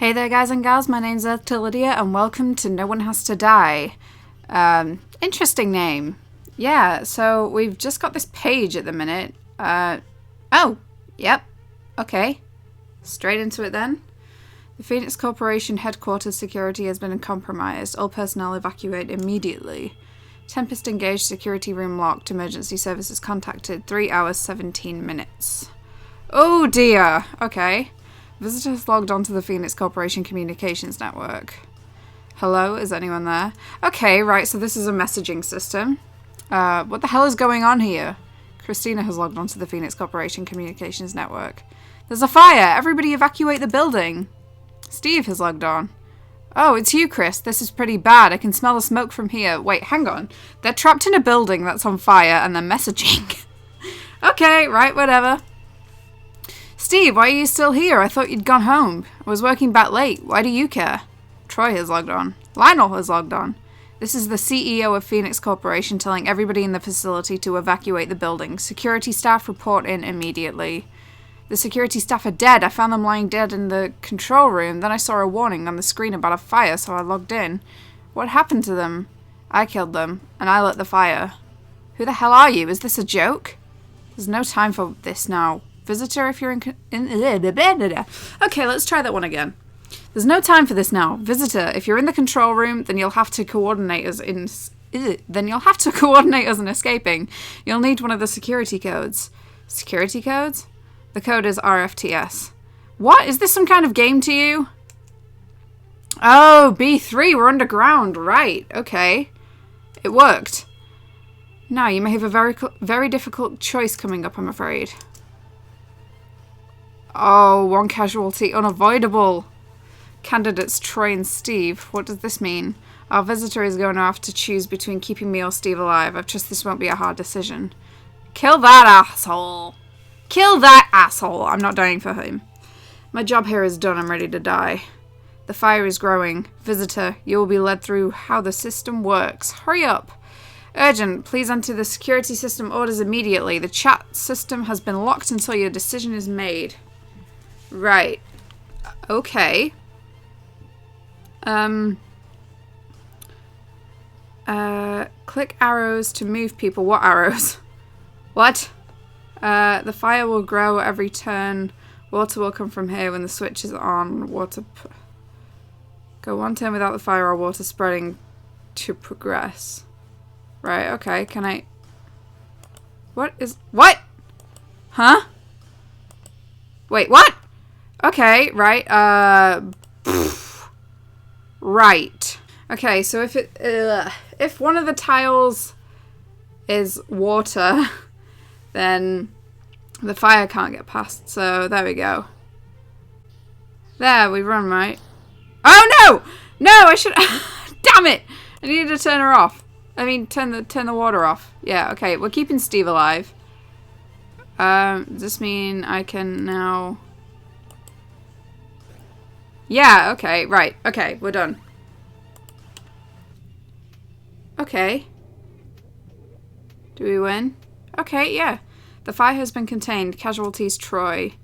Hey there guys and gals, my name's EarthToLydia and welcome to No One Has to Die. Interesting name. Yeah, so we've just got this page at the minute. Oh, yep, okay. Straight into it then. The Phoenix Corporation headquarters security has been compromised. All personnel evacuate immediately. Tempest engaged, security room locked, emergency services contacted, 3 hours 17 minutes. Oh dear, okay. Visitors logged onto the Phoenix Corporation Communications Network. Hello, is anyone there? Okay, right, so this is a messaging system. What the hell is going on here? Christina has logged onto the Phoenix Corporation Communications Network. There's a fire! Everybody evacuate the building! Steve has logged on. Oh, it's you, Chris. This is pretty bad. I can smell the smoke from here. Wait, hang on. They're trapped in a building that's on fire and they're messaging. Okay, right, whatever. Steve, why are you still here? I thought you'd gone home. I was working back late. Why do you care? Troy has logged on. Lionel has logged on. This is the CEO of Phoenix Corporation telling everybody in the facility to evacuate the building. Security staff report in immediately. The security staff are dead. I found them lying dead in the control room. Then I saw a warning on the screen about a fire, so I logged in. What happened to them? I killed them, and I lit the fire. Who the hell are you? Is this a joke? There's no time for this now. Visitor, if you're okay, let's try that one again. There's no time for this now. Visitor, if you're in the control room, then you'll have to coordinate us in escaping. You'll need one of the security codes. Security codes? The code is RFTS. What? Is this some kind of game to you? Oh, B3, we're underground. Right, okay. It worked. Now, you may have a very difficult choice coming up, I'm afraid. Oh, one casualty unavoidable. Candidates Troy and Steve. What does this mean? Our visitor is going to have to choose between keeping me or Steve alive. I trust this won't be a hard decision. Kill that asshole. Kill that asshole. I'm not dying for him. My job here is done. I'm ready to die. The fire is growing. Visitor, you will be led through how the system works. Hurry up. Urgent. Please enter the security system orders immediately. The chat system has been locked until your decision is made. Right. Okay. Click arrows to move people. What arrows? What? The fire will grow every turn. Water will come from here when the switch is on. Go one turn without the fire or water spreading to progress. Right, okay. Can I... What? Huh? Wait, what? Okay, right, right. Okay, so if one of the tiles is water, then the fire can't get past, so there we go. There, we run, right? Oh, no! No, I should... Damn it! I needed to turn her off. I mean, turn the water off. Yeah, okay, we're keeping Steve alive. Does this mean I can now... Yeah, okay, right. Okay, we're done. Okay. Do we win? Okay, yeah. The fire has been contained. Casualties, Troy.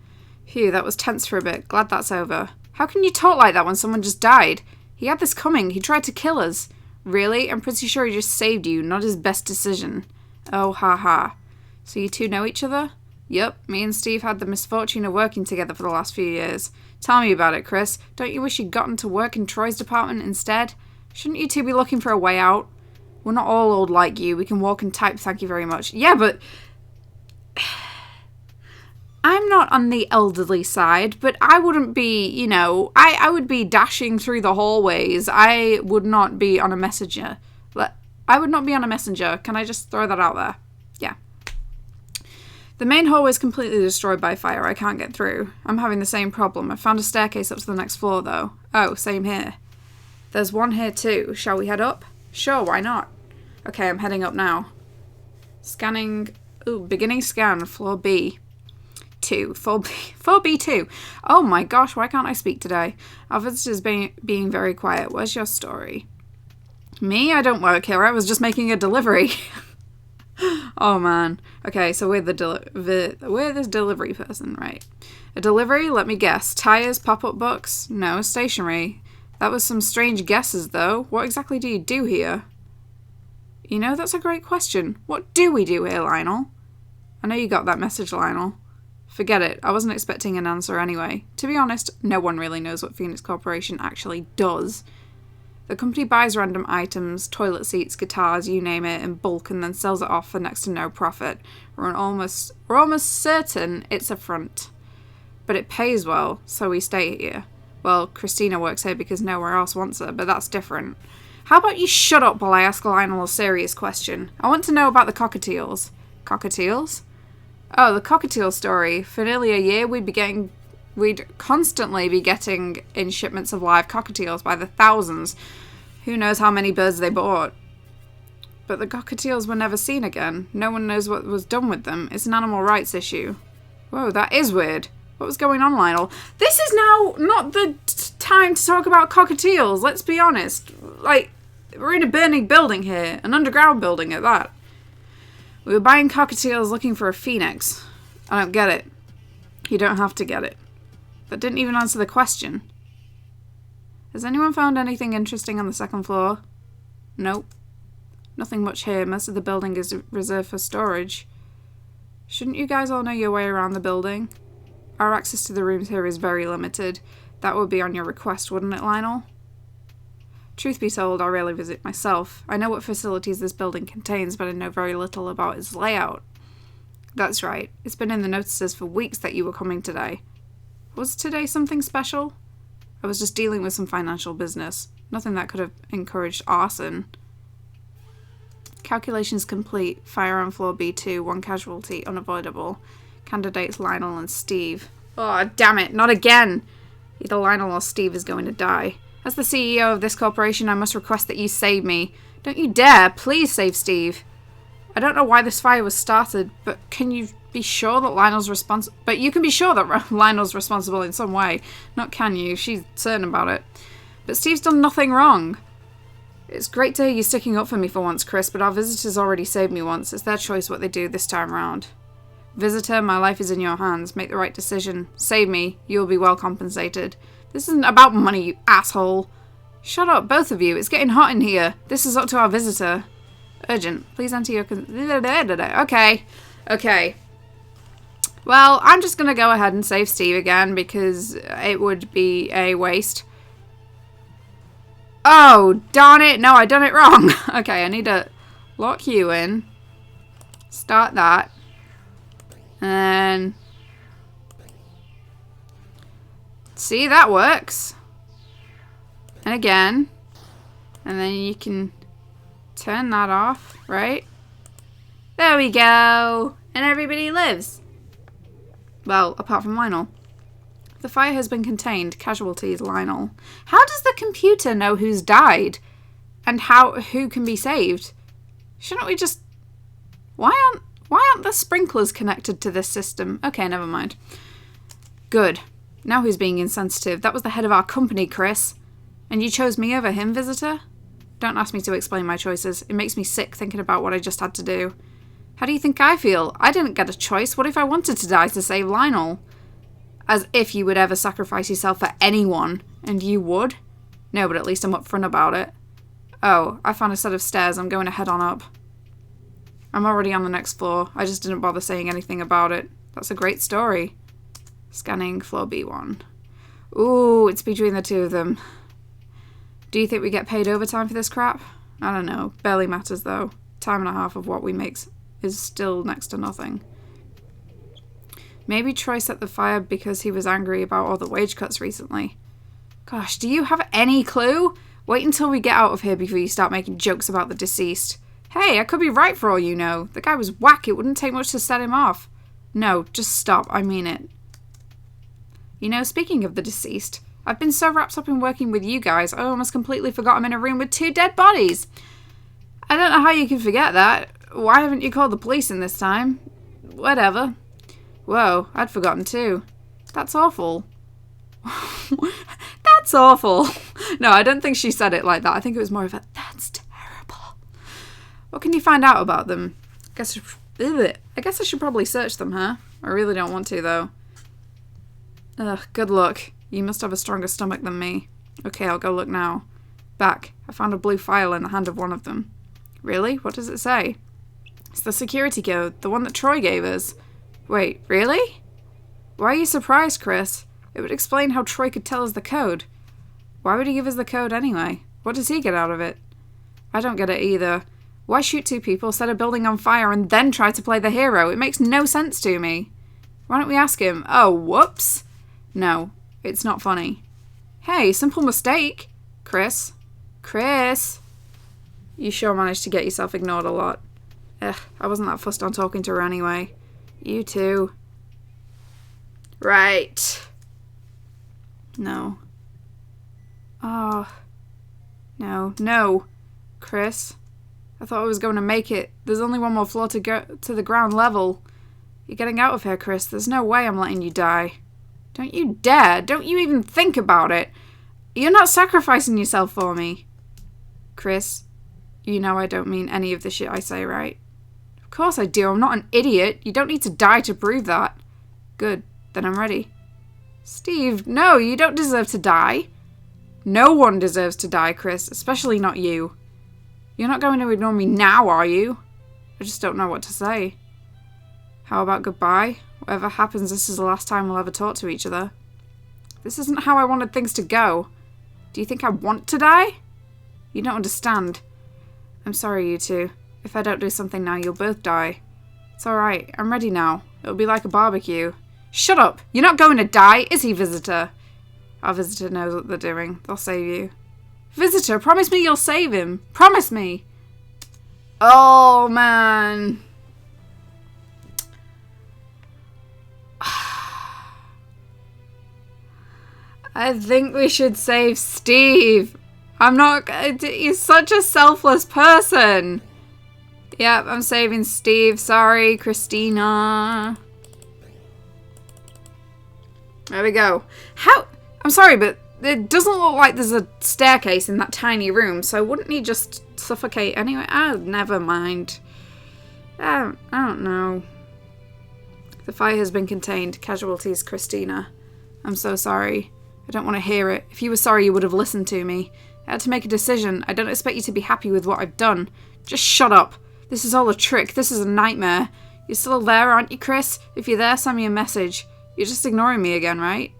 Phew, that was tense for a bit. Glad that's over. How can you talk like that when someone just died? He had this coming. He tried to kill us. Really? I'm pretty sure he just saved you. Not his best decision. Oh, haha. So you two know each other? Yup, me and Steve had the misfortune of working together for the last few years. Tell me about it, Chris. Don't you wish you'd gotten to work in Troy's department instead? Shouldn't you two be looking for a way out? We're not all old like you. We can walk and type, thank you very much. Yeah, but... I'm not on the elderly side, but I wouldn't be, you know... I would be dashing through the hallways. I would not be on a messenger. I would not be on a messenger. Can I just throw that out there? Yeah. The main hallway is completely destroyed by fire. I can't get through. I'm having the same problem. I found a staircase up to the next floor, though. Oh, same here. There's one here, too. Shall we head up? Sure, why not? Okay, I'm heading up now. Scanning. Ooh, beginning scan. Floor B. 2. 4B2. Oh my gosh, why can't I speak today? Our visitor's being very quiet. Where's your story? Me? I don't work here. I was just making a delivery. Oh man. Okay, so we're we're this delivery person, right? A delivery? Let me guess. Tires, pop-up books? No, stationery. That was some strange guesses, though. What exactly do you do here? You know, that's a great question. What do we do here, Lionel? I know you got that message, Lionel. Forget it. I wasn't expecting an answer anyway. To be honest, no one really knows what Phoenix Corporation actually does. The company buys random items, toilet seats, guitars, you name it, in bulk and then sells it off for next to no profit. We're almost certain it's a front. But it pays well, so we stay here. Well, Christina works here because nowhere else wants her, but that's different. How about you shut up while I ask Lionel a serious question? I want to know about the cockatiels. Cockatiels? Oh, the cockatiel story. For nearly a year, we'd constantly be getting in shipments of live cockatiels by the thousands. Who knows how many birds they bought. But the cockatiels were never seen again. No one knows what was done with them. It's an animal rights issue. Whoa, that is weird. What was going on, Lionel? This is now not the time to talk about cockatiels, let's be honest. Like, we're in a burning building here. An underground building at that. We were buying cockatiels looking for a phoenix. I don't get it. You don't have to get it. That didn't even answer the question. Has anyone found anything interesting on the second floor? Nope. Nothing much here. Most of the building is reserved for storage. Shouldn't you guys all know your way around the building? Our access to the rooms here is very limited. That would be on your request, wouldn't it, Lionel? Truth be told, I rarely visit myself. I know what facilities this building contains, but I know very little about its layout. That's right. It's been in the notices for weeks that you were coming today. Was today something special? I was just dealing with some financial business. Nothing that could have encouraged arson. Calculations complete. Fire on floor B2. 1 casualty. Unavoidable. Candidates Lionel and Steve. Oh, damn it. Not again. Either Lionel or Steve is going to die. As the CEO of this corporation, I must request that you save me. Don't you dare. Please save Steve. I don't know why this fire was started, but can you be sure that Lionel's responsible? But you can be sure that Lionel's responsible in some way. Not can you. She's certain about it. But Steve's done nothing wrong. It's great to hear you sticking up for me for once, Chris, but our visitors already saved me once. It's their choice what they do this time round. Visitor, my life is in your hands. Make the right decision. Save me. You will be well compensated. This isn't about money, you asshole. Shut up, both of you. It's getting hot in here. This is up to our visitor. Urgent. Please enter your... Okay. Okay. Well, I'm just going to go ahead and save Steve again because it would be a waste. Oh, darn it. No, I done it wrong. Okay, I need to lock you in. Start that. And... see, that works. And again. And then you can turn that off, right? There we go. And everybody lives. Well, apart from Lionel. The fire has been contained. Casualties, Lionel. How does the computer know who's died? And who can be saved? Shouldn't we just... Why aren't the sprinklers connected to this system? Okay, never mind. Good. Now who's being insensitive? That was the head of our company, Chris. And you chose me over him, visitor? Don't ask me to explain my choices. It makes me sick thinking about what I just had to do. How do you think I feel? I didn't get a choice. What if I wanted to die to save Lionel? As if you would ever sacrifice yourself for anyone. And you would? No, but at least I'm upfront about it. Oh, I found a set of stairs. I'm going to head on up. I'm already on the next floor. I just didn't bother saying anything about it. That's a great story. Scanning floor B1. Ooh, it's between the two of them. Do you think we get paid overtime for this crap? I don't know. Barely matters, though. Time and a half of what we make is still next to nothing. Maybe Troy set the fire because he was angry about all the wage cuts recently. Gosh, do you have any clue? Wait until we get out of here before you start making jokes about the deceased. Hey, I could be right for all you know. The guy was whack. It wouldn't take much to set him off. No, just stop. I mean it. You know, speaking of the deceased, I've been so wrapped up in working with you guys, I almost completely forgot I'm in a room with 2 dead bodies. I don't know how you can forget that. Why haven't you called the police in this time? Whatever. Whoa, I'd forgotten too. That's awful. That's awful. No, I don't think she said it like that. I think it was more of a, that's terrible. What can you find out about them? I guess I should probably search them, huh? I really don't want to, though. Ugh, good luck. You must have a stronger stomach than me. Okay, I'll go look now. Back. I found a blue file in the hand of one of them. Really? What does it say? It's the security code, the one that Troy gave us. Wait, really? Why are you surprised, Chris? It would explain how Troy could tell us the code. Why would he give us the code anyway? What does he get out of it? I don't get it either. Why shoot two people, set a building on fire, and then try to play the hero? It makes no sense to me. Why don't we ask him? Oh, whoops. No, it's not funny. Hey, simple mistake. Chris? Chris? You sure managed to get yourself ignored a lot. I wasn't that fussed on talking to her anyway. You too. Right. No. Oh. No. Chris? I thought I was going to make it. There's only one more floor to go to the ground level. You're getting out of here, Chris. There's no way I'm letting you die. Don't you dare. Don't you even think about it. You're not sacrificing yourself for me. Chris, you know I don't mean any of the shit I say, right? Of course I do. I'm not an idiot. You don't need to die to prove that. Good. Then I'm ready. Steve, no, you don't deserve to die. No one deserves to die, Chris. Especially not you. You're not going to ignore me now, are you? I just don't know what to say. How about goodbye? Whatever happens, this is the last time we'll ever talk to each other. This isn't how I wanted things to go. Do you think I want to die? You don't understand. I'm sorry, you two. If I don't do something now, you'll both die. It's alright. I'm ready now. It'll be like a barbecue. Shut up! You're not going to die, is he, visitor? Our visitor knows what they're doing. They'll save you. Visitor, promise me you'll save him. Promise me. Oh, man. I think we should save Steve. I'm not... He's such a selfless person. Yep, I'm saving Steve. Sorry, Christina. There we go. How... I'm sorry, but it doesn't look like there's a staircase in that tiny room, so wouldn't he just suffocate anyway? Oh, never mind. I don't know. The fire has been contained. Casualties, Christina. I'm so sorry. I don't want to hear it. If you were sorry, you would have listened to me. I had to make a decision. I don't expect you to be happy with what I've done. Just shut up. This is all a trick. This is a nightmare. You're still there, aren't you, Chris? If you're there, send me a message. You're just ignoring me again, right?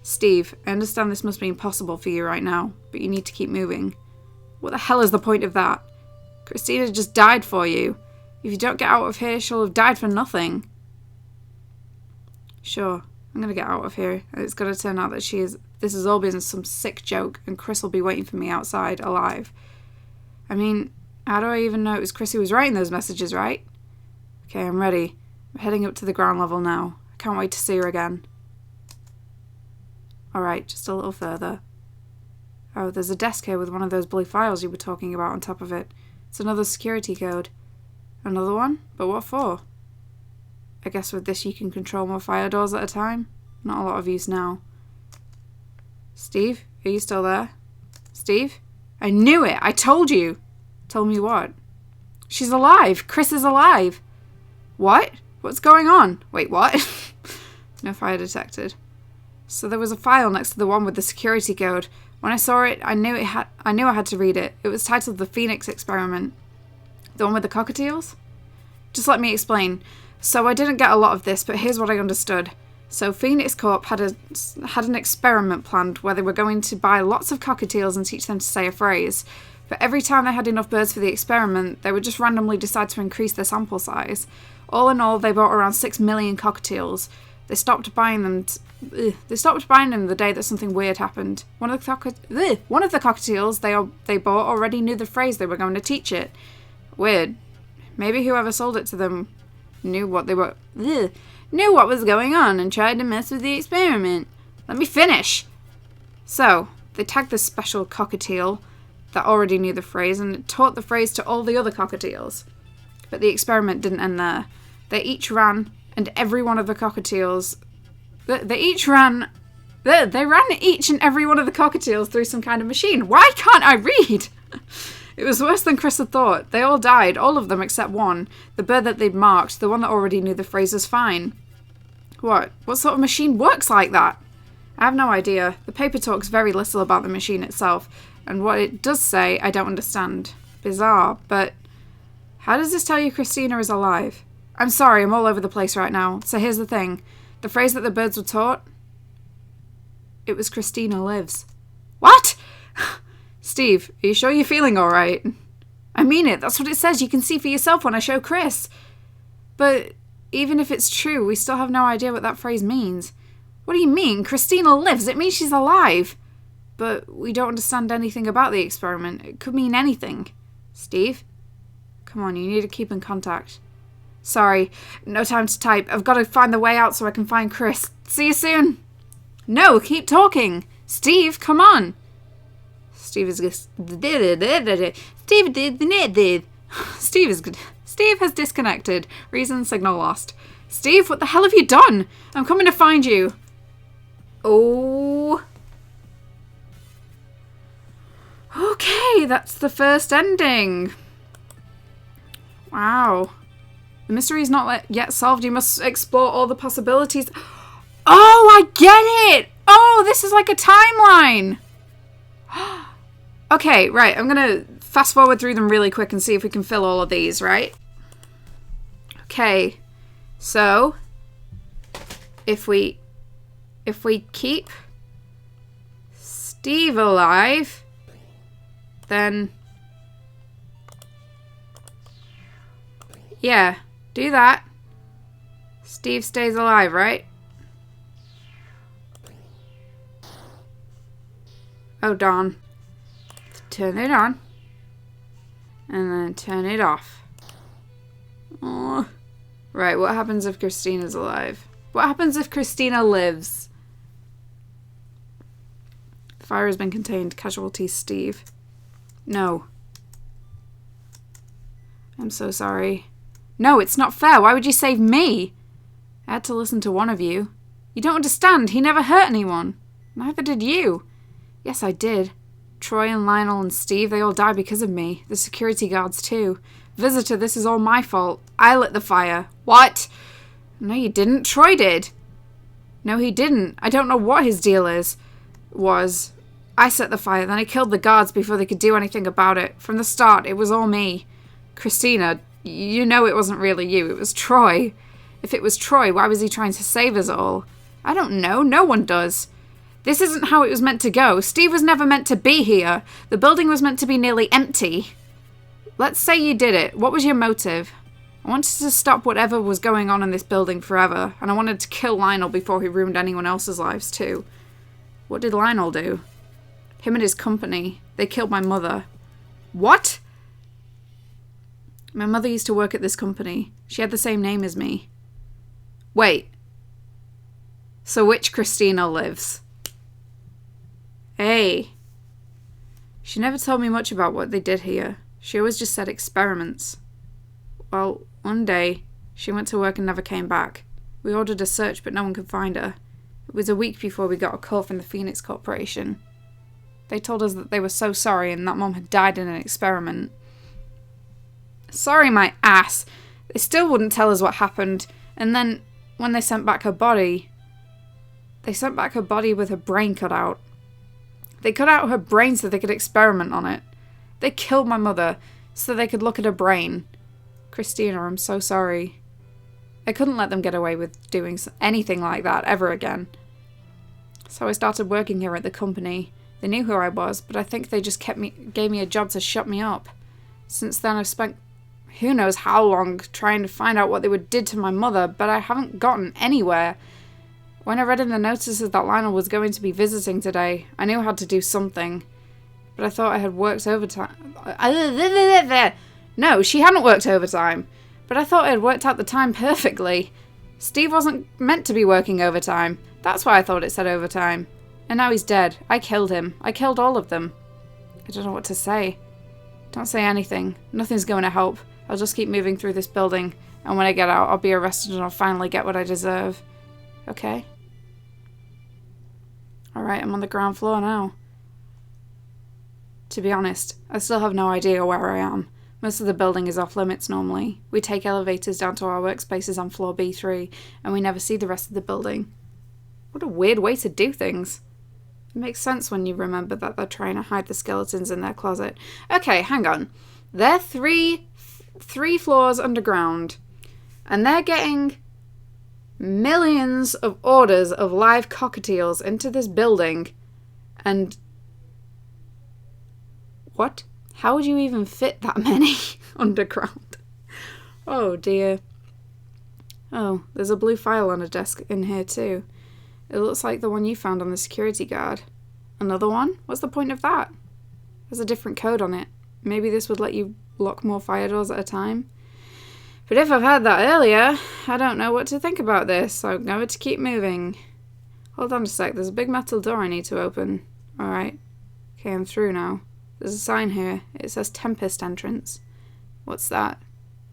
Steve, I understand this must be impossible for you right now, but you need to keep moving. What the hell is the point of that? Christina just died for you. If you don't get out of here, she'll have died for nothing. Sure, I'm gonna get out of here, and it's gonna turn out that this has all been some sick joke, and Chris will be waiting for me outside, alive. I mean, how do I even know it was Chris who was writing those messages, right? Okay, I'm ready. I'm heading up to the ground level now. I can't wait to see her again. Alright, just a little further. Oh, there's a desk here with one of those blue files you were talking about on top of it. It's another security code. Another one? But what for? I guess with this you can control more fire doors at a time? Not a lot of use now. Steve, are you still there? Steve? I knew it! I told you! Told me what? She's alive! Chris is alive! What? What's going on? Wait, what? No fire detected. So there was a file next to the one with the security code. When I saw it, I knew I had to read it. It was titled The Phoenix Experiment. The one with the cockatiels? Just let me explain. So I didn't get a lot of this, but here's what I understood. So Phoenix Corp had an experiment planned where they were going to buy lots of cockatiels and teach them to say a phrase. But every time they had enough birds for the experiment, they would just randomly decide to increase their sample size. All in all, they bought around 6 million cockatiels. They stopped buying them the day that something weird happened. One of the cockatiels they bought already knew the phrase they were going to teach it. Weird. Maybe whoever sold it to them knew what was going on and tried to mess with the experiment. Let me finish. So, they tagged this special cockatiel that already knew the phrase and it taught the phrase to all the other cockatiels. But the experiment didn't end there. They ran every one of the cockatiels through some kind of machine. Why can't I read? It was worse than Chris had thought. They all died, all of them except one. The bird that they'd marked, the one that already knew the phrase was fine. What sort of machine works like that? I have no idea. The paper talks very little about the machine itself, and what it does say, I don't understand. Bizarre, but how does this tell you Christina is alive? I'm sorry, I'm all over the place right now. So here's the thing. The phrase that the birds were taught, it was Christina lives. What? Steve, are you sure you're feeling alright? I mean it, that's what it says. You can see for yourself when I show Chris. But even if it's true, we still have no idea what that phrase means. What do you mean? Christina lives. It means she's alive. But we don't understand anything about the experiment. It could mean anything. Steve? Come on, you need to keep in contact. Sorry, no time to type. I've got to find the way out so I can find Chris. See you soon. No, keep talking. Steve, come on. Steve is good. Steve has disconnected. Reason signal lost. Steve, what the hell have you done? I'm coming to find you. Oh. Okay, that's the first ending. Wow. The mystery is not yet solved. You must explore all the possibilities. Oh, I get it. Oh, this is like a timeline. Okay, right. I'm going to fast forward through them really quick and see if we can fill all of these, right? Okay. So, if we keep Steve alive, then yeah, do that. Steve stays alive, right? Oh, darn. Turn it on. And then turn it off. Oh. Right, what happens if Christina's alive? What happens if Christina lives? Fire has been contained. Casualties, Steve. No. I'm so sorry. No, it's not fair. Why would you save me? I had to listen to one of you. You don't understand. He never hurt anyone. Neither did you. Yes, I did. Troy and Lionel and Steve, they all died because of me. The security guards, too. Visitor, this is all my fault. I lit the fire. What? No, you didn't. Troy did. No, he didn't. I don't know what his deal was. I set the fire, then I killed the guards before they could do anything about it. From the start, it was all me. Christina, you know it wasn't really you. It was Troy. If it was Troy, why was he trying to save us all? I don't know. No one does. This isn't how it was meant to go. Steve was never meant to be here. The building was meant to be nearly empty. Let's say you did it. What was your motive? I wanted to stop whatever was going on in this building forever, and I wanted to kill Lionel before he ruined anyone else's lives too. What did Lionel do? Him and his company. They killed my mother. What? My mother used to work at this company. She had the same name as me. Wait. So which Christina lives? Hey. She never told me much about what they did here. She always just said experiments. Well, one day, she went to work and never came back. We ordered a search, but no one could find her. It was a week before we got a call from the Phoenix Corporation. They told us that they were so sorry and that Mom had died in an experiment. Sorry, my ass. They still wouldn't tell us what happened. And then, when they sent back her body... They sent back her body with her brain cut out. They cut out her brain so they could experiment on it. They killed my mother so they could look at her brain. Christina, I'm so sorry. I couldn't let them get away with doing anything like that ever again. So I started working here at the company. They knew who I was, but I think they just gave me a job to shut me up. Since then I've spent who knows how long trying to find out what they did to my mother, but I haven't gotten anywhere. When I read in the notices that Lionel was going to be visiting today, I knew I had to do something. But I thought I had worked overtime. No, she hadn't worked overtime. But I thought I had worked out the time perfectly. Steve wasn't meant to be working overtime. That's why I thought it said overtime. And now he's dead. I killed him. I killed all of them. I don't know what to say. Don't say anything. Nothing's going to help. I'll just keep moving through this building. And when I get out, I'll be arrested and I'll finally get what I deserve. Okay? Alright, I'm on the ground floor now. To be honest, I still have no idea where I am. Most of the building is off limits normally. We take elevators down to our workspaces on floor B3, and we never see the rest of the building. What a weird way to do things. It makes sense when you remember that they're trying to hide the skeletons in their closet. Okay, hang on. They're three floors underground, and they're getting millions of orders of live cockatiels into this building, and... What? How would you even fit that many underground? Oh dear. Oh, there's a blue file on a desk in here too. It looks like the one you found on the security guard. Another one? What's the point of that? There's a different code on it. Maybe this would let you lock more fire doors at a time? But if I've had that earlier, I don't know what to think about this, so I'm going to keep moving. Hold on a sec, there's a big metal door I need to open. Alright. Okay, I'm through now. There's a sign here. It says Tempest Entrance. What's that?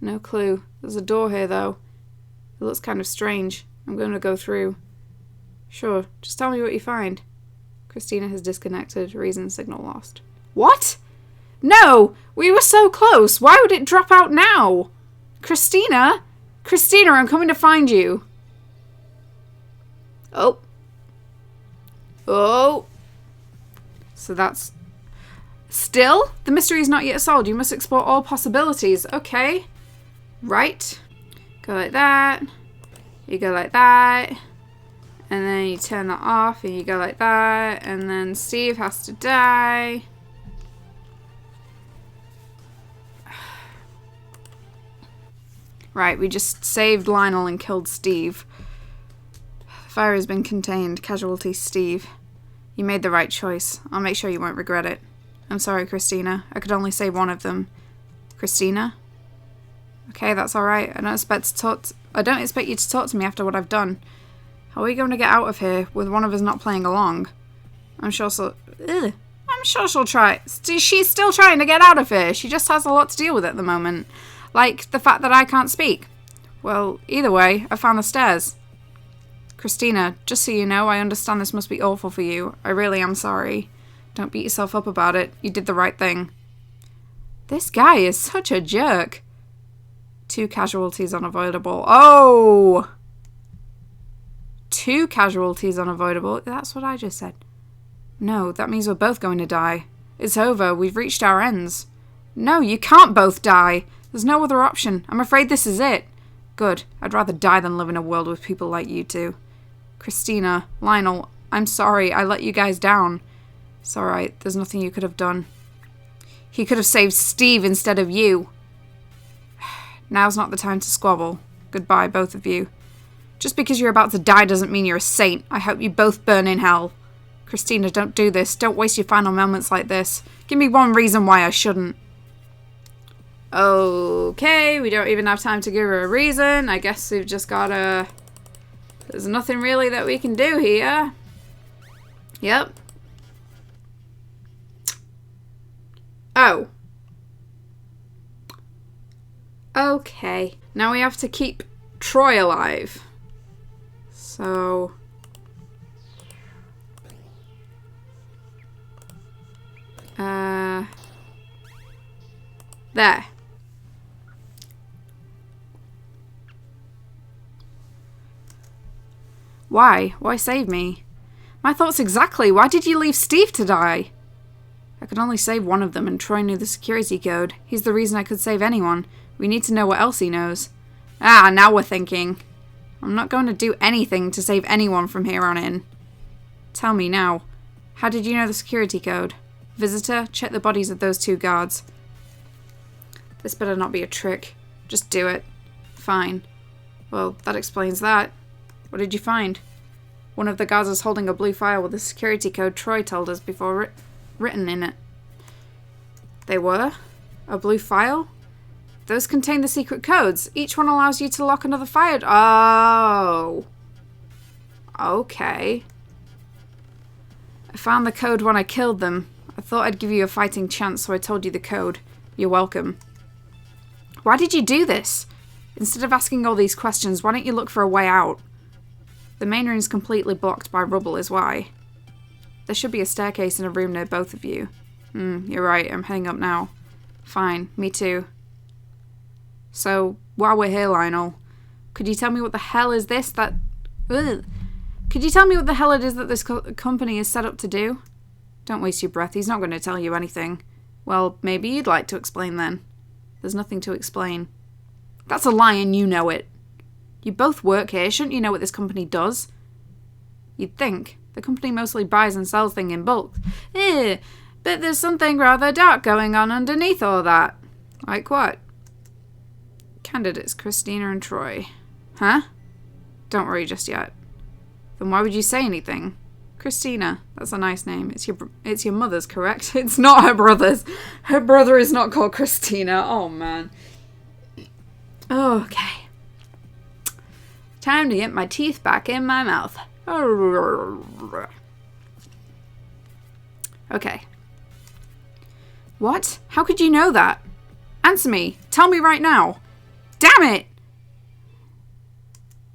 No clue. There's a door here, though. It looks kind of strange. I'm going to go through. Sure, just tell me what you find. Christina has disconnected. Reason signal lost. What? No! We were so close! Why would it drop out now? Christina? Christina, I'm coming to find you. Oh. Oh. So that's... Still? The mystery is not yet solved. You must explore all possibilities. Okay. Right. Go like that. You go like that. And then you turn that off and you go like that. And then Steve has to die. Right, we just saved Lionel and killed Steve. The fire has been contained. Casualty Steve. You made the right choice. I'll make sure you won't regret it. I'm sorry, Christina. I could only save one of them. Christina? Okay, that's alright. I don't expect you to talk to me after what I've done. How are we going to get out of here with one of us not playing along? I'm sure she'll try. She's still trying to get out of here. She just has a lot to deal with at the moment. Like the fact that I can't speak. Well, either way, I found the stairs. Christina, just so you know, I understand this must be awful for you. I really am sorry. Don't beat yourself up about it. You did the right thing. This guy is such a jerk. 2 casualties unavoidable. Oh! 2 casualties unavoidable. That's what I just said. No, that means we're both going to die. It's over. We've reached our ends. No, you can't both die. There's no other option. I'm afraid this is it. Good. I'd rather die than live in a world with people like you two. Christina, Lionel, I'm sorry. I let you guys down. It's alright. There's nothing you could have done. He could have saved Steve instead of you. Now's not the time to squabble. Goodbye, both of you. Just because you're about to die doesn't mean you're a saint. I hope you both burn in hell. Christina, don't do this. Don't waste your final moments like this. Give me one reason why I shouldn't. Okay, we don't even have time to give her a reason. I guess we've just gotta... There's nothing really that we can do here. Yep. Oh. Okay. Now we have to keep Troy alive. So... There. Why? Why save me? My thoughts exactly. Why did you leave Steve to die? I could only save one of them, and Troy knew the security code. He's the reason I could save anyone. We need to know what else he knows. Ah, now we're thinking. I'm not going to do anything to save anyone from here on in. Tell me now. How did you know the security code? Visitor, check the bodies of those 2 guards. This better not be a trick. Just do it. Fine. Well, that explains that. What did you find? One of the guards was holding a blue file with the security code Troy told us before written in it. They were? A blue file? Those contain the secret codes. Each one allows you to lock another fire... Oh. Okay. I found the code when I killed them. I thought I'd give you a fighting chance, so I told you the code. You're welcome. Why did you do this? Instead of asking all these questions, why don't you look for a way out? The main room's completely blocked by rubble is why. There should be a staircase in a room near both of you. You're right. I'm heading up now. Fine. Me too. So, while we're here, Lionel, could you tell me what the hell is this that... Ugh. Could you tell me what the hell it is that this company is set up to do? Don't waste your breath. He's not going to tell you anything. Well, maybe you'd like to explain then. There's nothing to explain. That's a lie and you know it. You both work here. Shouldn't you know what this company does? You'd think. The company mostly buys and sells things in bulk. But there's something rather dark going on underneath all that. Like what? Candidates Christina and Troy. Huh? Don't worry just yet. Then why would you say anything? Christina. That's a nice name. It's your mother's, correct? It's not her brother's. Her brother is not called Christina. Oh, man. Okay. Time to get my teeth back in my mouth. Okay. What? How could you know that? Answer me. Tell me right now. Damn it!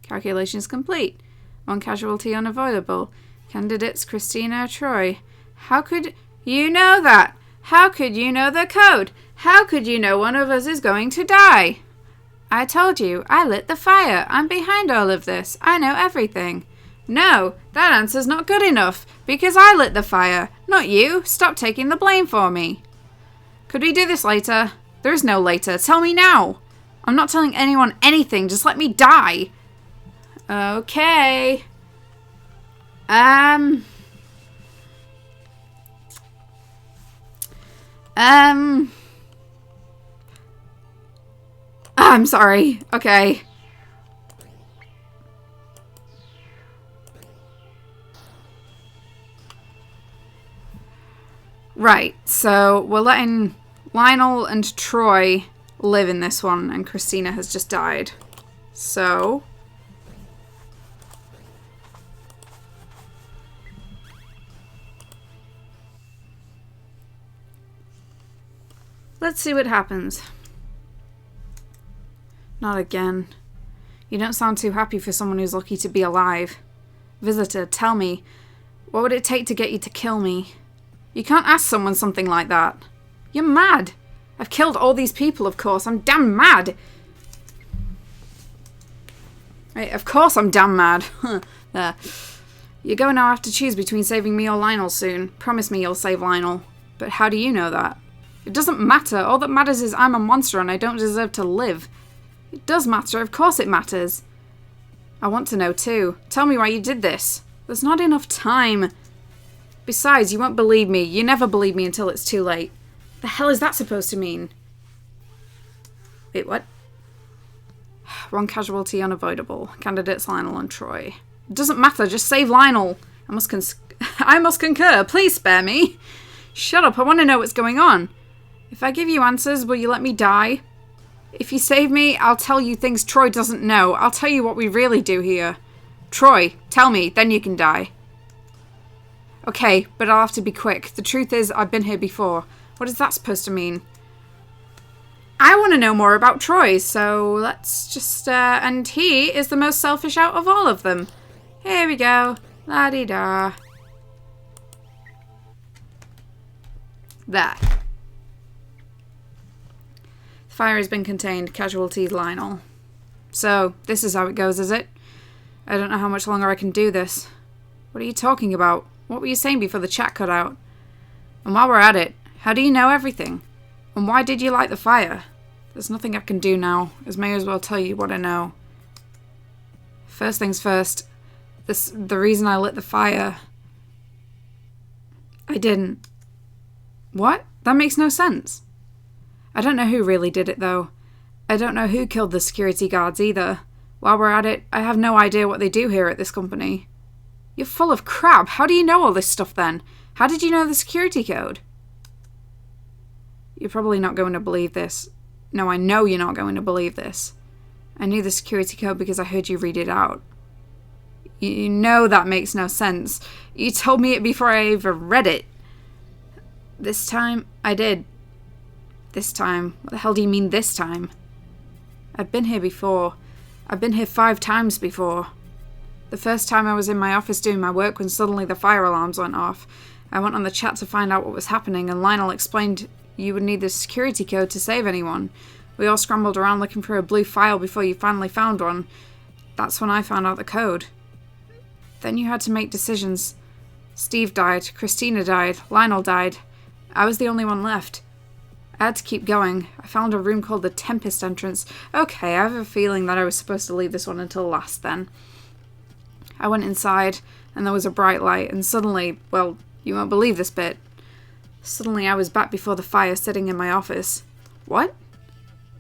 Calculations complete. One casualty unavoidable. Candidates Christina Troy. How could you know that? How could you know the code? How could you know one of us is going to die? I told you, I lit the fire. I'm behind all of this. I know everything. No, that answer's not good enough, because I lit the fire, not you. Stop taking the blame for me. Could we do this later? There is no later. Tell me now. I'm not telling anyone anything. Just let me die. Okay. I'm sorry. Okay. Right, so we're letting Lionel and Troy live in this one, and Christina has just died. So... let's see what happens. Not again. You don't sound too happy for someone who's lucky to be alive. Visitor, tell me, what would it take to get you to kill me? You can't ask someone something like that. You're mad. I've killed all these people, of course. I'm damn mad. Right, of course I'm damn mad. There. You're going to have to choose between saving me or Lionel soon. Promise me you'll save Lionel. But how do you know that? It doesn't matter. All that matters is I'm a monster and I don't deserve to live. It does matter. Of course it matters. I want to know too. Tell me why you did this. There's not enough time. Besides, you won't believe me. You never believe me until it's too late. The hell is that supposed to mean? Wait, what? One casualty unavoidable. Candidates Lionel and Troy. It doesn't matter. Just save Lionel. I must concur. Please spare me. Shut up. I want to know what's going on. If I give you answers, will you let me die? If you save me, I'll tell you things Troy doesn't know. I'll tell you what we really do here. Troy, tell me, then you can die. Okay, but I'll have to be quick. The truth is, I've been here before. What is that supposed to mean? I want to know more about Troy, so let's just, and he is the most selfish out of all of them. Here we go. La-di-da. There. The fire has been contained. Casualties Lionel. So, this is how it goes, is it? I don't know how much longer I can do this. What are you talking about? What were you saying before the chat cut out? And while we're at it, how do you know everything? And why did you light the fire? There's nothing I can do now. I may as well tell you what I know. First things first, the reason I lit the fire... I didn't. What? That makes no sense. I don't know who really did it, though. I don't know who killed the security guards, either. While we're at it, I have no idea what they do here at this company. You're full of crap. How do you know all this stuff, then? How did you know the security code? You're probably not going to believe this. No, I know you're not going to believe this. I knew the security code because I heard you read it out. You know that makes no sense. You told me it before I even read it. This time, I did. This time? What the hell do you mean this time? I've been here before. I've been here 5 times before. The first time I was in my office doing my work when suddenly the fire alarms went off. I went on the chat to find out what was happening, and Lionel explained you would need the security code to save anyone. We all scrambled around looking for a blue file before you finally found one. That's when I found out the code. Then you had to make decisions. Steve died, Christina died, Lionel died. I was the only one left. I had to keep going. I found a room called the Tempest entrance. Okay, I have a feeling that I was supposed to leave this one until last then. I went inside, and there was a bright light, and suddenly, well, you won't believe this bit. Suddenly I was back before the fire sitting in my office. What?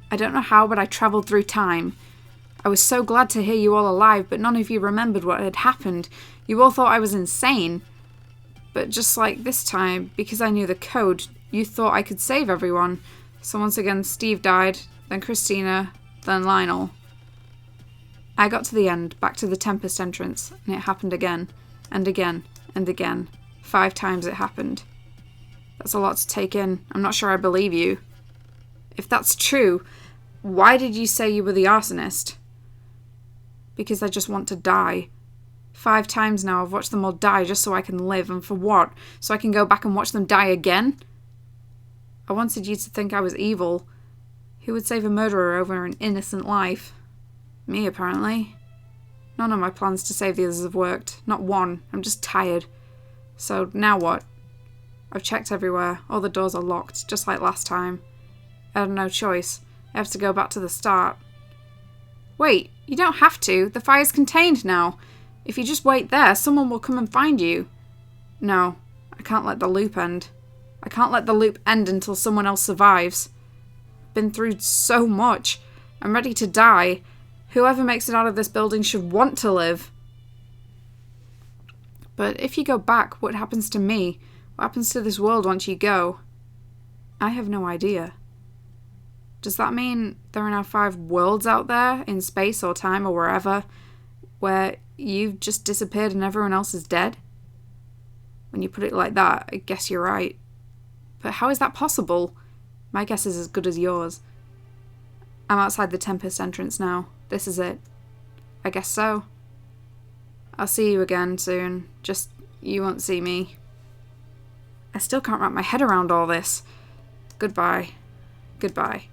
I don't know how, but I travelled through time. I was so glad to hear you all alive, but none of you remembered what had happened. You all thought I was insane. But just like this time, because I knew the code, you thought I could save everyone. So once again, Steve died, then Christina, then Lionel. I got to the end, back to the Tempest entrance, and it happened again, and again, and again. 5 times it happened. That's a lot to take in. I'm not sure I believe you. If that's true, why did you say you were the arsonist? Because I just want to die. 5 times now I've watched them all die just so I can live, and for what? So I can go back and watch them die again? I wanted you to think I was evil. Who would save a murderer over an innocent life? Me, apparently. None of my plans to save the others have worked. Not one. I'm just tired. So, now what? I've checked everywhere. All the doors are locked, just like last time. I had no choice. I have to go back to the start. Wait, you don't have to. The fire's contained now. If you just wait there, someone will come and find you. No, I can't let the loop end. I can't let the loop end until someone else survives. I've been through so much. I'm ready to die. Whoever makes it out of this building should want to live. But if you go back, what happens to me? What happens to this world once you go? I have no idea. Does that mean there are now 5 worlds out there, in space or time or wherever, where you've just disappeared and everyone else is dead? When you put it like that, I guess you're right. But how is that possible? My guess is as good as yours. I'm outside the Tempest entrance now. This is it. I guess so. I'll see you again soon. Just, you won't see me. I still can't wrap my head around all this. Goodbye. Goodbye.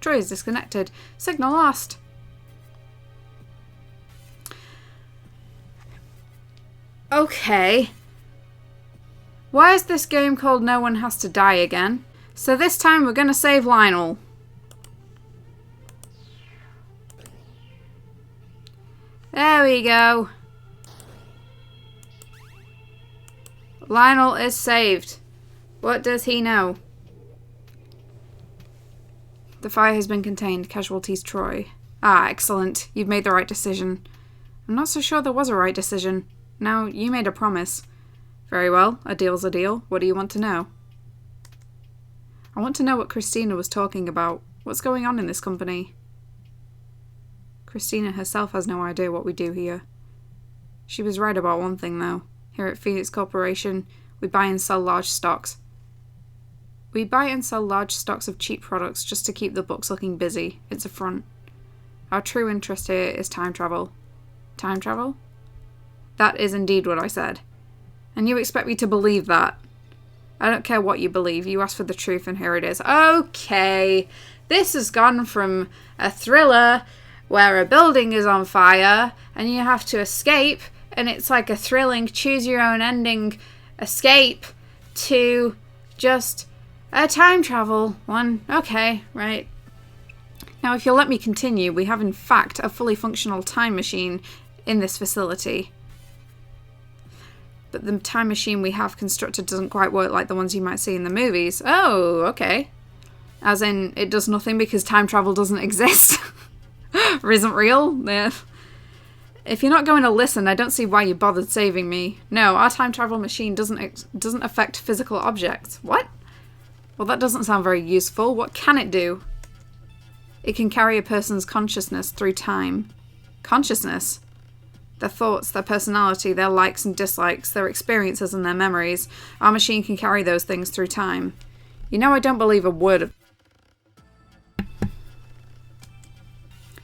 Troy is disconnected. Signal lost. Okay. Why is this game called No One Has to Die again? So this time we're gonna save Lionel. There we go. Lionel is saved. What does he know? The fire has been contained. Casualties Troy. Ah, excellent. You've made the right decision. I'm not so sure there was a right decision. Now, you made a promise. Very well. A deal's a deal. What do you want to know? I want to know what Christina was talking about. What's going on in this company? Christina herself has no idea what we do here. She was right about one thing, though. Here at Phoenix Corporation, we buy and sell large stocks. We buy and sell large stocks of cheap products just to keep the books looking busy. It's a front. Our true interest here is time travel. Time travel? That is indeed what I said. And you expect me to believe that? I don't care what you believe. You asked for the truth and here it is. Okay. This has gone from a thriller where a building is on fire and you have to escape and it's like a thrilling choose your own ending escape to just a time travel one. Okay, right. Now if you'll let me continue, we have in fact a fully functional time machine in this facility. But the time machine we have constructed doesn't quite work like the ones you might see in the movies. Oh, okay. As in, it does nothing because time travel doesn't exist. Or isn't real? Yeah. If you're not going to listen, I don't see why you bothered saving me. No, our time travel machine doesn't affect physical objects. What? Well, that doesn't sound very useful. What can it do? It can carry a person's consciousness through time. Consciousness? Their thoughts, their personality, their likes and dislikes, their experiences and their memories. Our machine can carry those things through time. You know I don't believe a word of...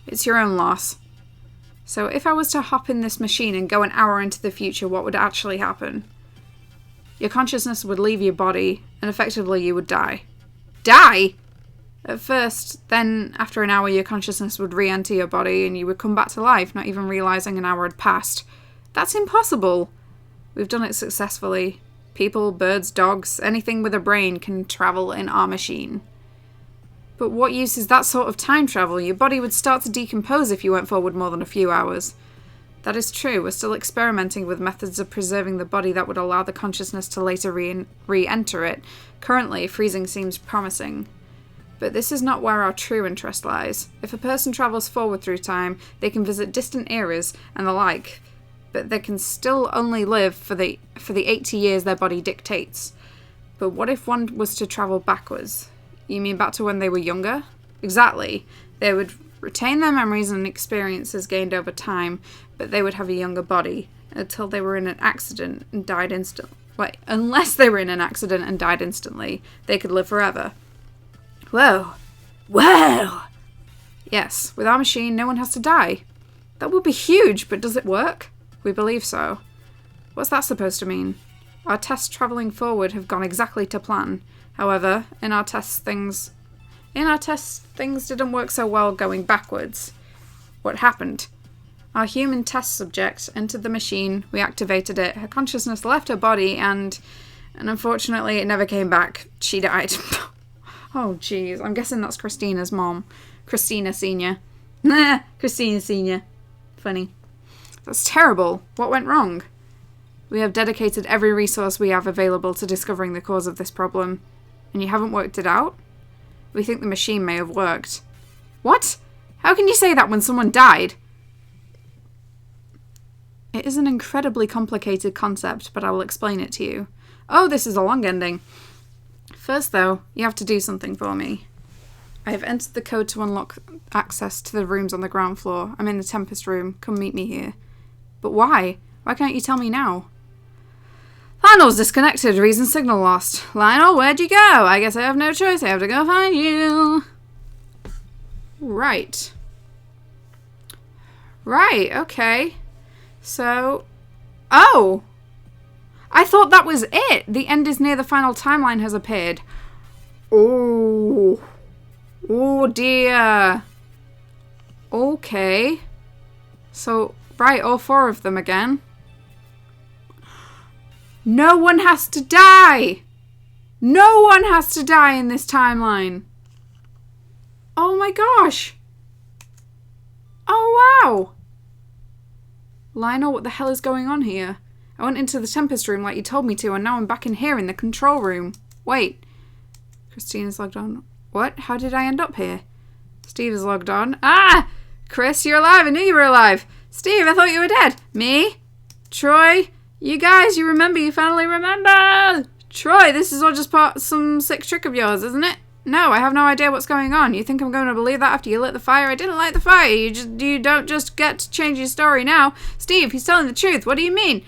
It's your own loss. So if I was to hop in this machine and go an hour into the future, what would actually happen? Your consciousness would leave your body, and effectively you would die. Die? At first, then after an hour your consciousness would re-enter your body and you would come back to life, not even realising an hour had passed. That's impossible. We've done it successfully. People, birds, dogs, anything with a brain can travel in our machine. But what use is that sort of time travel? Your body would start to decompose if you went forward more than a few hours. That is true. We're still experimenting with methods of preserving the body that would allow the consciousness to later re-enter it. Currently, freezing seems promising. But this is not where our true interest lies. If a person travels forward through time, they can visit distant eras and the like, but they can still only live for the 80 years their body dictates. But what if one was to travel backwards? You mean back to when they were younger? Exactly. They would retain their memories and experiences gained over time, but they would have a younger body until they were in an accident and died instantly. Wait, unless they were in an accident and died instantly, they could live forever. Whoa. Whoa! Yes, with our machine, no one has to die. That would be huge, but does it work? We believe so. What's that supposed to mean? Our tests travelling forward have gone exactly to plan. However, in our tests things didn't work so well going backwards. What happened? Our human test subject entered the machine, we activated it, her consciousness left her body, and unfortunately it never came back. She died. Oh jeez, I'm guessing that's Christina's mom. Christina Senior. Nah, Christina Senior. Funny. That's terrible. What went wrong? We have dedicated every resource we have available to discovering the cause of this problem. And you haven't worked it out? We think the machine may have worked. What? How can you say that when someone died? It is an incredibly complicated concept, but I will explain it to you. Oh, this is a long ending. First, though, you have to do something for me. I have entered the code to unlock access to the rooms on the ground floor. I'm in the Tempest room. Come meet me here. But why? Why can't you tell me now? Lionel's disconnected. Reason signal lost. Lionel, where'd you go? I guess I have no choice. I have to go find you. Right. Right, okay. So... Oh! I thought that was it! The end is near, the final timeline has appeared. Oh. Oh dear. Okay. So, right, all four of them again. No one has to die! No one has to die in this timeline! Oh my gosh! Oh wow! Lionel, what the hell is going on here? I went into the Tempest room like you told me to, and now I'm back in here in the control room. Wait. Christina's logged on. What? How did I end up here? Steve is logged on. Ah! Chris, you're alive. I knew you were alive. Steve, I thought you were dead. Me? Troy? You guys, you remember. You finally remember. Troy, this is all just some sick trick of yours, isn't it? No, I have no idea what's going on. You think I'm going to believe that after you lit the fire? I didn't light the fire. You don't just get to change your story now. Steve, he's telling the truth. What do you mean?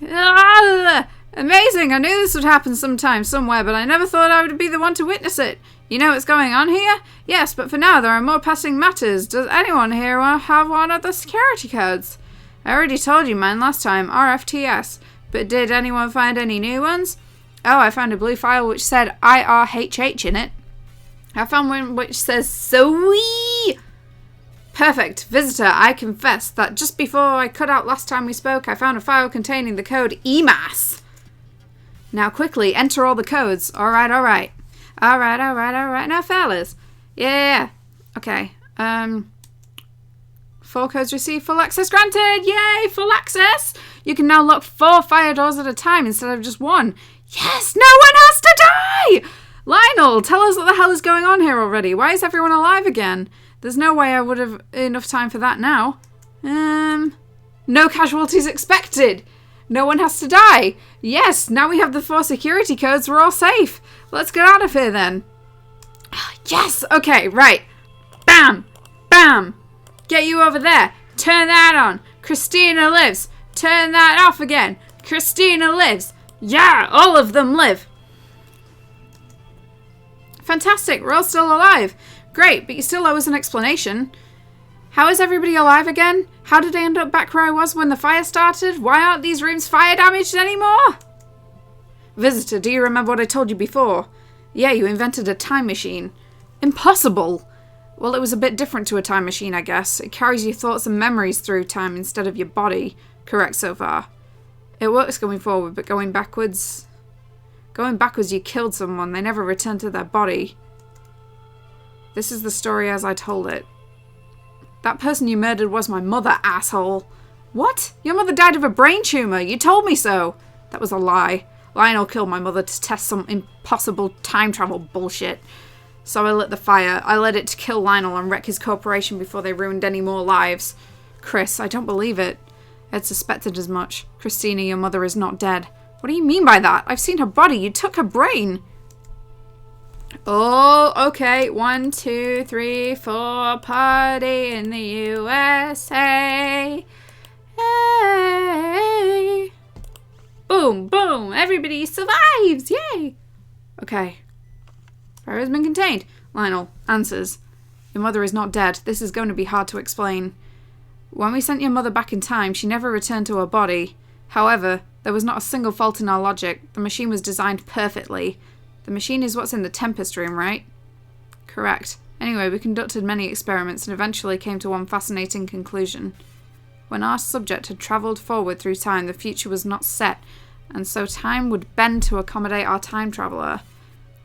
Ah, amazing. I knew this would happen sometime, somewhere, but I never thought I would be the one to witness it. You know what's going on here? Yes, but for now there are more pressing matters. Does anyone here have one of the security codes? I already told you mine last time, RFTS. But did anyone find any new ones? Oh, I found a blue file which said IRHH in it. I found one which says SOE. Perfect. Visitor, I confess that just before I cut out last time we spoke, I found a file containing the code EMAS. Now quickly, enter all the codes. Alright. Now, fellas. Yeah. Okay. 4 codes received, full access granted. Yay, full access. You can now lock 4 fire doors at a time instead of just 1. Yes, no one has to die! Lionel, tell us what the hell is going on here already. Why is everyone alive again? There's no way I would have enough time for that now. No casualties expected. No one has to die. Yes, now we have the 4 security codes. We're all safe. Let's get out of here then. Yes, okay, right. Bam, bam. Get you over there. Turn that on. Christina lives. Turn that off again. Christina lives. Yeah, all of them live. Fantastic, we're all still alive. Great, but you still owe us an explanation. How is everybody alive again? How did I end up back where I was when the fire started? Why aren't these rooms fire damaged anymore? Visitor, do you remember what I told you before? Yeah, you invented a time machine. Impossible! Well, it was a bit different to a time machine, I guess. It carries your thoughts and memories through time instead of your body. Correct so far. It works going forward, but going backwards... Going backwards, you killed someone. They never returned to their body. This is the story as I told it. That person you murdered was my mother, asshole. What? Your mother died of a brain tumor. You told me so. That was a lie. Lionel killed my mother to test some impossible time travel bullshit. So I lit the fire. I led it to kill Lionel and wreck his corporation before they ruined any more lives. Chris, I don't believe it. Ed suspected as much. Christina, your mother is not dead. What do you mean by that? I've seen her body. You took her brain. Oh, okay. 1, 2, 3, 4. Party in the USA. Hey. Boom, boom. Everybody survives. Yay. Okay. Fire has been contained. Lionel answers. Your mother is not dead. This is going to be hard to explain. When we sent your mother back in time, she never returned to her body. However, there was not a single fault in our logic. The machine was designed perfectly. The machine is what's in the Tempest room, right? Correct. Anyway, we conducted many experiments and eventually came to one fascinating conclusion. When our subject had travelled forward through time, the future was not set, and so time would bend to accommodate our time traveller.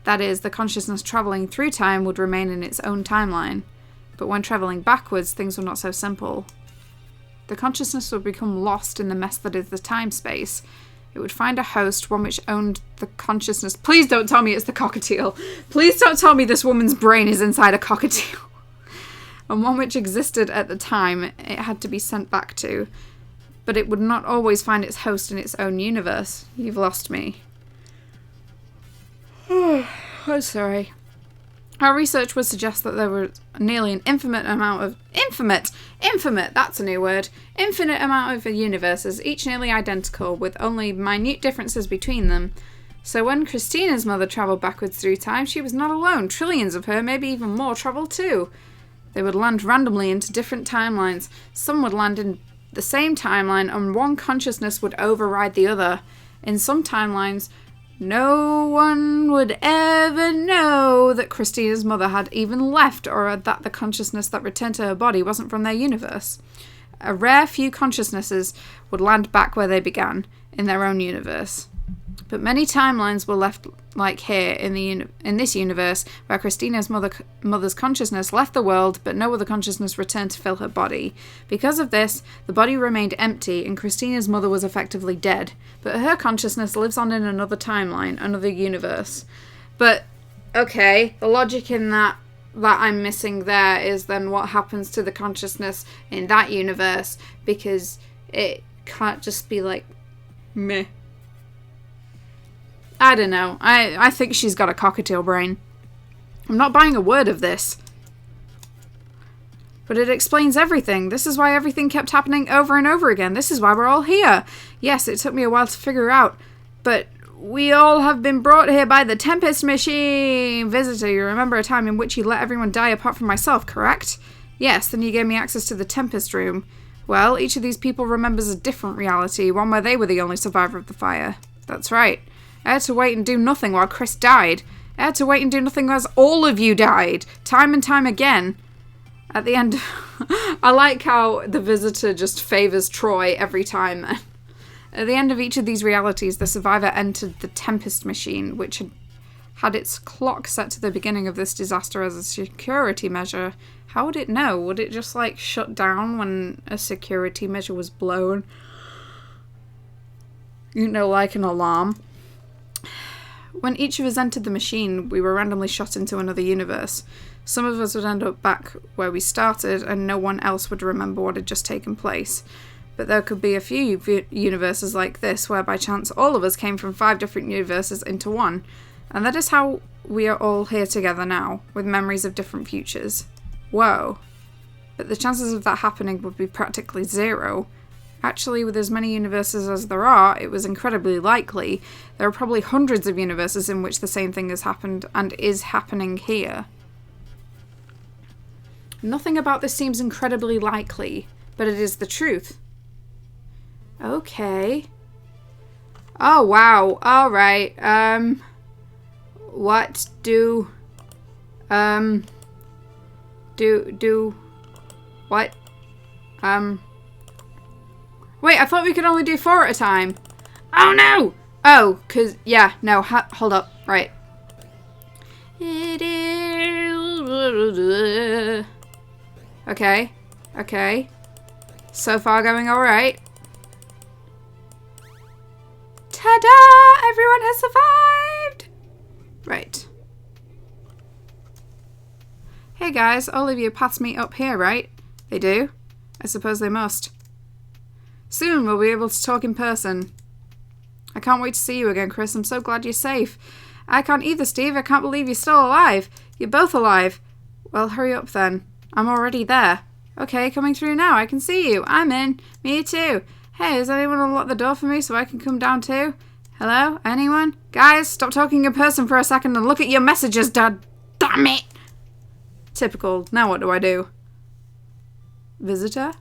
That is, the consciousness travelling through time would remain in its own timeline. But when travelling backwards, things were not so simple. The consciousness would become lost in the mess that is the time-space. It would find a host, one which owned the consciousness. Please don't tell me it's the cockatiel. Please don't tell me this woman's brain is inside a cockatiel. And one which existed at the time it had to be sent back to. But it would not always find its host in its own universe. You've lost me. I'm sorry. Our research would suggest that there was nearly an infinite amount of... Infinite, that's a new word. Infinite amount of universes, each nearly identical, with only minute differences between them. So when Christina's mother travelled backwards through time, she was not alone. Trillions of her, maybe even more, travelled too. They would land randomly into different timelines. Some would land in the same timeline, and one consciousness would override the other. In some timelines, no one would ever know that Christina's mother had even left, or that the consciousness that returned to her body wasn't from their universe. A rare few consciousnesses would land back where they began, in their own universe. But many timelines were left like here in this universe, where Christina's mother's consciousness left the world, but no other consciousness returned to fill her body. Because of this, the body remained empty, and Christina's mother was effectively dead. But her consciousness lives on in another timeline, another universe. But, okay, the logic in that I'm missing there is then what happens to the consciousness in that universe, because it can't just be like, meh. I don't know. I think she's got a cockatiel brain. I'm not buying a word of this. But it explains everything. This is why everything kept happening over and over again. This is why we're all here. Yes, it took me a while to figure out. But we all have been brought here by the Tempest Machine. Visitor, you remember a time in which you let everyone die apart from myself, correct? Yes, then you gave me access to the Tempest room. Well, each of these people remembers a different reality, one where they were the only survivor of the fire. That's right. I had to wait and do nothing while Chris died. I had to wait and do nothing as all of you died. Time and time again. At the end... I like how the visitor just favours Troy every time. At the end of each of these realities, the survivor entered the Tempest Machine, which had its clock set to the beginning of this disaster as a security measure. How would it know? Would it just, like, shut down when a security measure was blown? You know, like an alarm. When each of us entered the machine, we were randomly shot into another universe. Some of us would end up back where we started, and no one else would remember what had just taken place. But there could be a few universes like this, where by chance all of us came from 5 different universes into one. And that is how we are all here together now, with memories of different futures. Whoa. But the chances of that happening would be practically 0. Actually, with as many universes as there are, it was incredibly likely. There are probably hundreds of universes in which the same thing has happened and is happening here. Nothing about this seems incredibly likely, but it is the truth. Okay. Oh, wow. All right. What do... What? Wait, I thought we could only do 4 at a time. Oh, no! Oh, because, yeah, no, hold up. Right. It is... Okay. Okay. So far going alright. Ta-da! Everyone has survived! Right. Hey guys, all of you paths meet up here, right? They do? I suppose they must. Soon we'll be able to talk in person. I can't wait to see you again, Chris. I'm so glad you're safe. I can't either, Steve. I can't believe you're still alive. You're both alive. Well, hurry up then. I'm already there. Okay, coming through now. I can see you. I'm in. Me too. Hey, has anyone unlocked the door for me so I can come down too? Hello? Anyone? Guys, stop talking in person for a second and look at your messages, Dad. Damn it! Typical. Now what do I do? Visitor?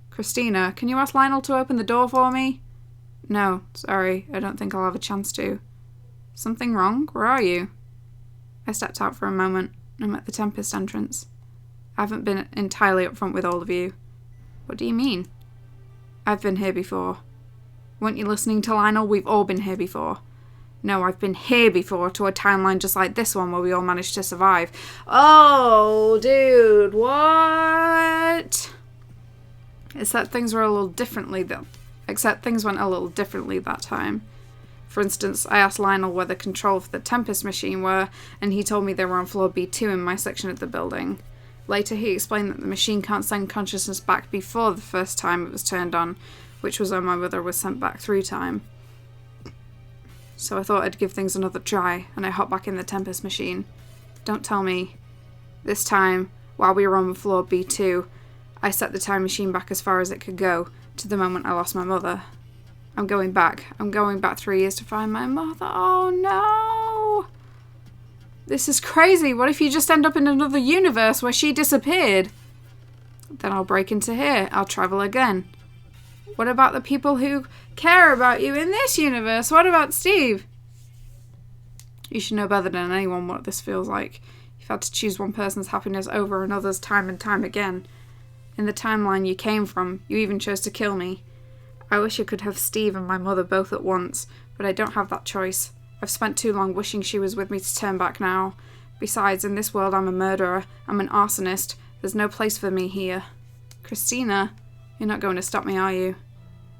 Christina, can you ask Lionel to open the door for me? No, sorry. I don't think I'll have a chance to. Something wrong? Where are you? I stepped out for a moment. I'm at the Tempest entrance. I haven't been entirely upfront with all of you. What do you mean? I've been here before. Weren't you listening to Lionel? We've all been here before. No, I've been here before to a timeline just like this one where we all managed to survive. Oh, dude, what? Except things were a little differently though. Except things went a little differently that time. For instance, I asked Lionel where the control for the Tempest machine were, and he told me they were on floor B2 in my section of the building. Later, he explained that the machine can't send consciousness back before the first time it was turned on, which was when my mother was sent back through time. So I thought I'd give things another try, and I hopped back in the Tempest machine. Don't tell me. This time, while we were on floor B2, I set the time machine back as far as it could go, to the moment I lost my mother. I'm going back. I'm going back 3 years to find my mother. Oh no! This is crazy. What if you just end up in another universe where she disappeared? Then I'll break into here. I'll travel again. What about the people who care about you in this universe? What about Steve? You should know better than anyone what this feels like. You've had to choose one person's happiness over another's time and time again. In the timeline you came from, you even chose to kill me. I wish I could have Steve and my mother both at once, but I don't have that choice. I've spent too long wishing she was with me to turn back now. Besides, in this world I'm a murderer. I'm an arsonist. There's no place for me here. Christina, you're not going to stop me, are you?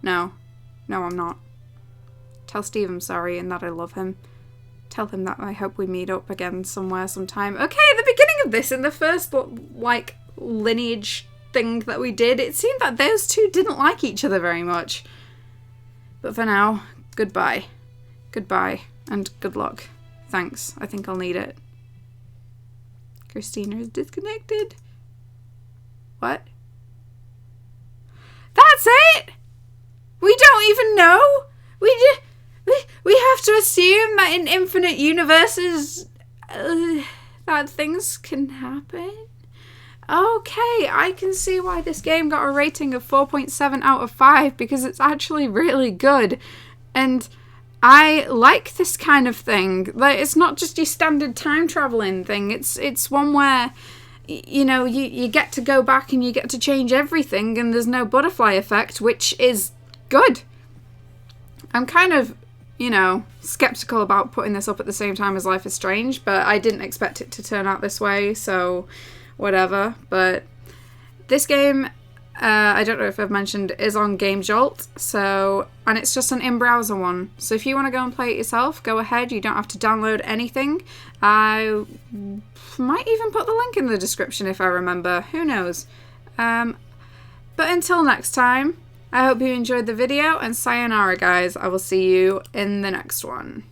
No. No, I'm not. Tell Steve I'm sorry and that I love him. Tell him that I hope we meet up again somewhere sometime. Okay, at the beginning of this, in the first, like, lineage thing that we did, it seemed that those two didn't like each other very much. But for now, goodbye. Goodbye, and good luck. Thanks, I think I'll need it. Christina is disconnected. What? That's it? We don't even know? We have to assume that in infinite universes that things can happen? Okay, I can see why this game got a rating of 4.7 out of 5 because it's actually really good. And I like this kind of thing. Like, it's not just your standard time traveling thing. It's one where, you know, you get to go back and you get to change everything and there's no butterfly effect, which is good. I'm kind of, you know, skeptical about putting this up at the same time as Life is Strange, but I didn't expect it to turn out this way, so whatever. But this game, I don't know if I've mentioned, is on Game Jolt, so, and it's just an in-browser one. So if you want to go and play it yourself, go ahead. You don't have to download anything. I might even put the link in the description if I remember. Who knows? But until next time, I hope you enjoyed the video, and sayonara, guys. I will see you in the next one.